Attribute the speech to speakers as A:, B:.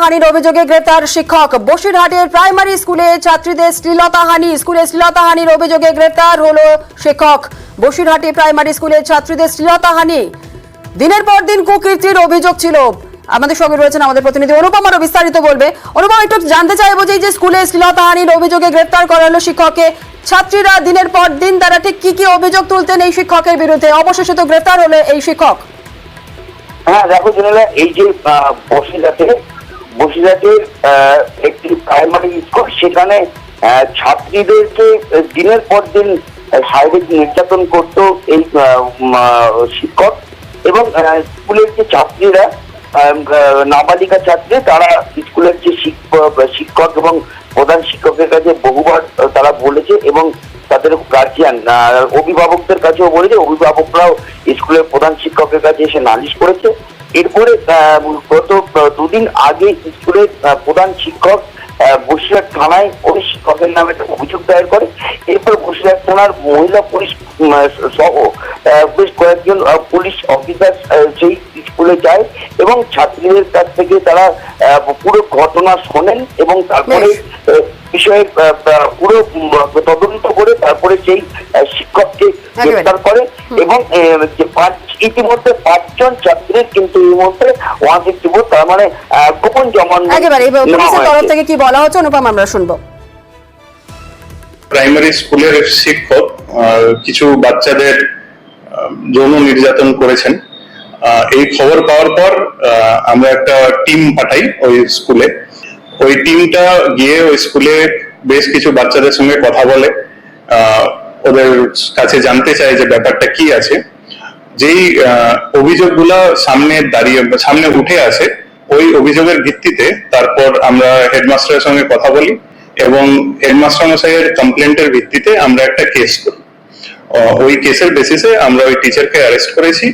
A: শ্লীলতাহানির অভিযোগে গ্রেপ্তার শিক্ষক। বসিরহাটের প্রাইমারি স্কুলে ছাত্রীদের শ্লীলতাহানির অভিযোগে গ্রেপ্তার হলো শিক্ষক। বসিরহাটে প্রাইমারি স্কুলে ছাত্রীদের শ্লীলতাহানি, দিনের পর দিন কুকীর্তির অভিযোগ ছিল। আমাদের সঙ্গে রয়েছেন আমাদের প্রতিনিধি অনুপম, আরো বিস্তারিত বলবে। অনুপম, একটু জানতে চাইবো যে স্কুলে শ্লীলতাহানির অভিযোগে গ্রেপ্তার করা হলো শিক্ষককে, ছাত্রীরা দিনের পর দিন তারা ঠিক কি অভিযোগ তুলতেন এই শিক্ষকের বিরুদ্ধে, অবশেষে তো গ্রেপ্তার হলো এই শিক্ষক।
B: হ্যাঁ দেখো জেনেরা, এই যে বসিরহাটের একটি প্রাইমারি স্কুল, সেখানে ছাত্রীদেরকে দিনের পর দিন শারীরিক নির্যাতন করতো এই শিক্ষক। এবং স্কুলের যে ছাত্রীরা, নাবালিকা ছাত্রী, তারা স্কুলের যে শিক্ষক এবং প্রধান শিক্ষকের কাছে বহুবার তারা বলেছে এবং তাদের গার্জিয়ান অভিভাবকদের কাছেও বলেছে। অভিভাবকরাও স্কুলের প্রধান শিক্ষকের কাছে এসে নালিশ করেছে। এরপরে গত দুদিন আগে স্কুলের প্রধান শিক্ষক বসিরহাট থানায় ওই শিক্ষকের নামে একটা অভিযোগ দায়ের করে। এরপর বসিরহাট থানার মহিলা পুলিশ সহ বেশ কয়েকজন পুলিশ অফিসার সেই স্কুলে যায় এবং ছাত্রীদের কাছ থেকে তারা পুরো ঘটনা শোনেন এবং তারপরে বিষয়ে পুরো তদন্ত করে তারপরে সেই শিক্ষককে গ্রেফতার করে। এবং ইতিমধ্যে 5 জন ছাত্রীর কিন্তু এই মুহূর্তে 164, তার মানে গোপন জমানো।
A: একেবারে পুলিশের তরফ থেকে কি বলা হচ্ছে অনুপম, আমরা শুনবো।
C: প্রাইমারি স্কুলের শিক্ষক কিছু বাচ্চাদের যৌন নির্যাতন করেছেন। এই খবর পাওয়ার পর আমরা একটা টিম পাঠাই ওই স্কুলে। ওই টিমটা গিয়ে ওই স্কুলে বেশ কিছু বাচ্চাদের সঙ্গে কথা বলে, ওদের কাছে জানতে চায় যে ব্যাপারটা কি আছে। যেই অভিযোগগুলা সামনে উঠে আসে, ওই অভিযোগের ভিত্তিতে তারপর আমরা হেডমাস্টারের সঙ্গে কথা বলি এবং হেডমাস্টার মশাইয়ের কমপ্লেন্টের ভিত্তিতে আমরা একটা কেস করি। ওই কেসের বেসিসে আমরা ওই টিচারকে অ্যারেস্ট করেছি